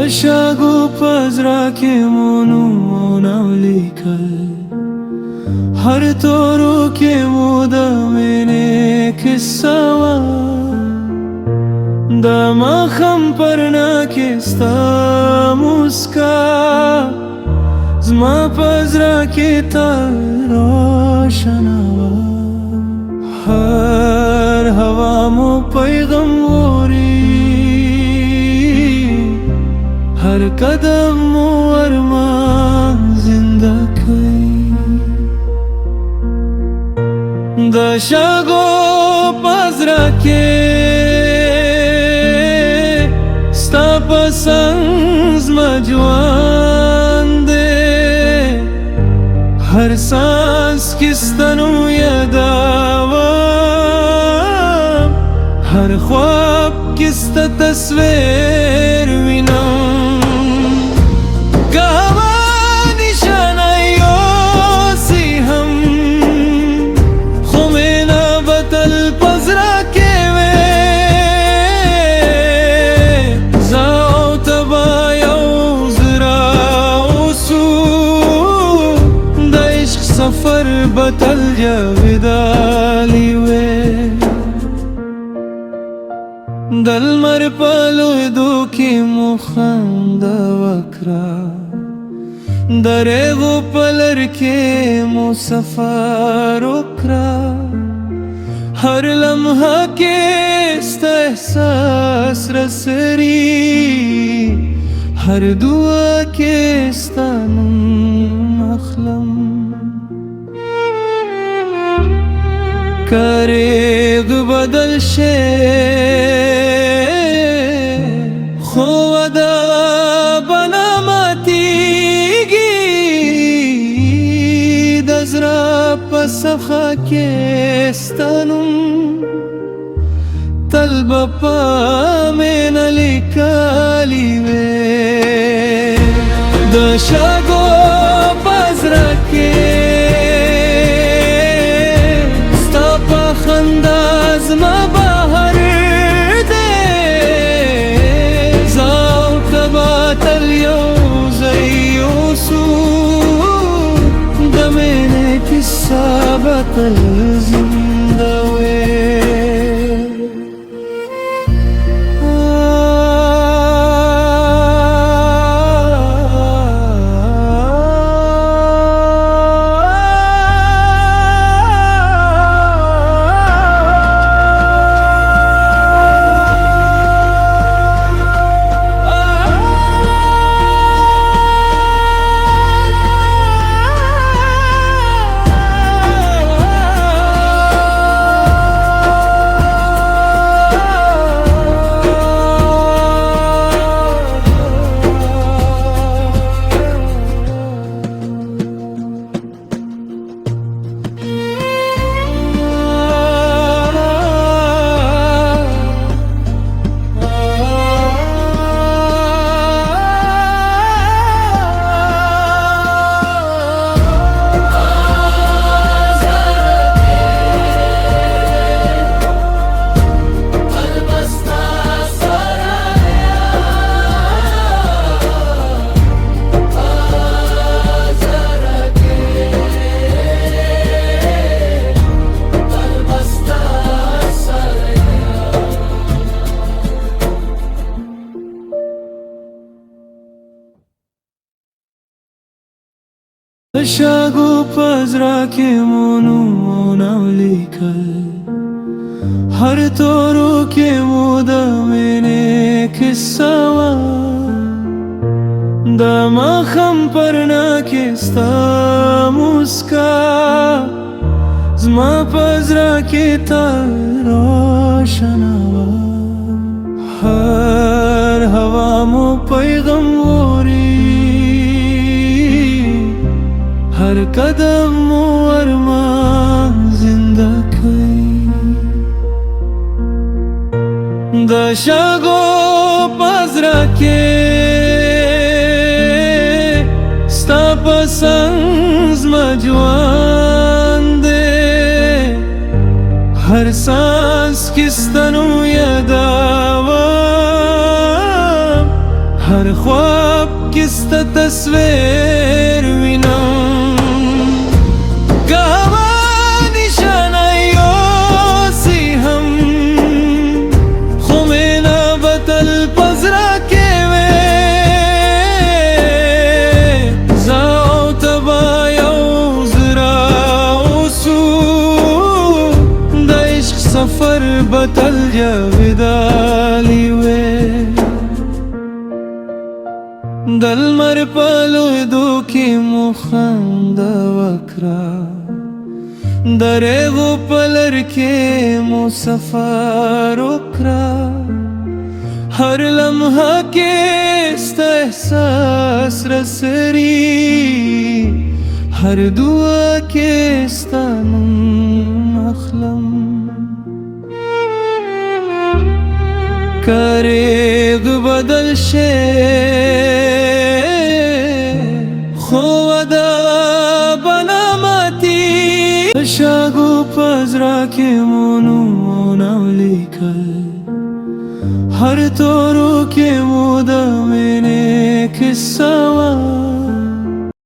شاګو پزرا کې مونږ ولیکل هر تورو کې مو د مینې کیسه وه د ماښام پرنا کې ستا موسکا زما په زړه کې تل روښانه وه هر هوا مو پیغام وړي هر قدم مو ارمان زنده کوي د شګو په زړه کې ستا په څنګ زما ژوند دی هر ساس کې ستا نوم یادوم هر خواب کې ستا تصویر وینم سفر بتل جاویدالی وی دل مر پالو دو کی مخنده وکرا دریغو پلر کی مو سفر وکرا هر لمحه کی است احساس رسری هر دعا کی استانم اخلم کاریغ بدل شه خو ودا بنا ماتیگی دزرا پسخا کستانم تل بپا من لکالی وی د شګو پزرا کې خنداز ما بهر دی زاو تباتل یو زیوسو د مینې کیسه بتل زنده وی شاګو پزرا کې مونږ ولیکل هر تورو کې مو د مینې کیسه وه د ماښام پرنا کې ستا موسکا زما په زړه کې تل روښانه وه هر هوا مو پیغام وړي هر قدم مو ارمان زنده کوي د شګو پزرا کې ستا په څنګ زما ژوند دی هر ساس کې ستا نوم یادوم هر خوا خواب کستا تصویر وینم گاوا نشانیوسی هم خو مینا بتل پزرا کې وې زاو تبا یو زرا اوسو د عشق سفر بتل جاویدالی وې دل مر پلو دو کی مخنده وکرا دریغو پلر کی مو سفر وکرا هر لمحه کی است احساس رسری هر دعا کی استانم اخلم کاریغ بدل شه خودا بنامتی شاگو پزرا کے مونو نولیکل ہر تورو کے مودا میں نے قصہ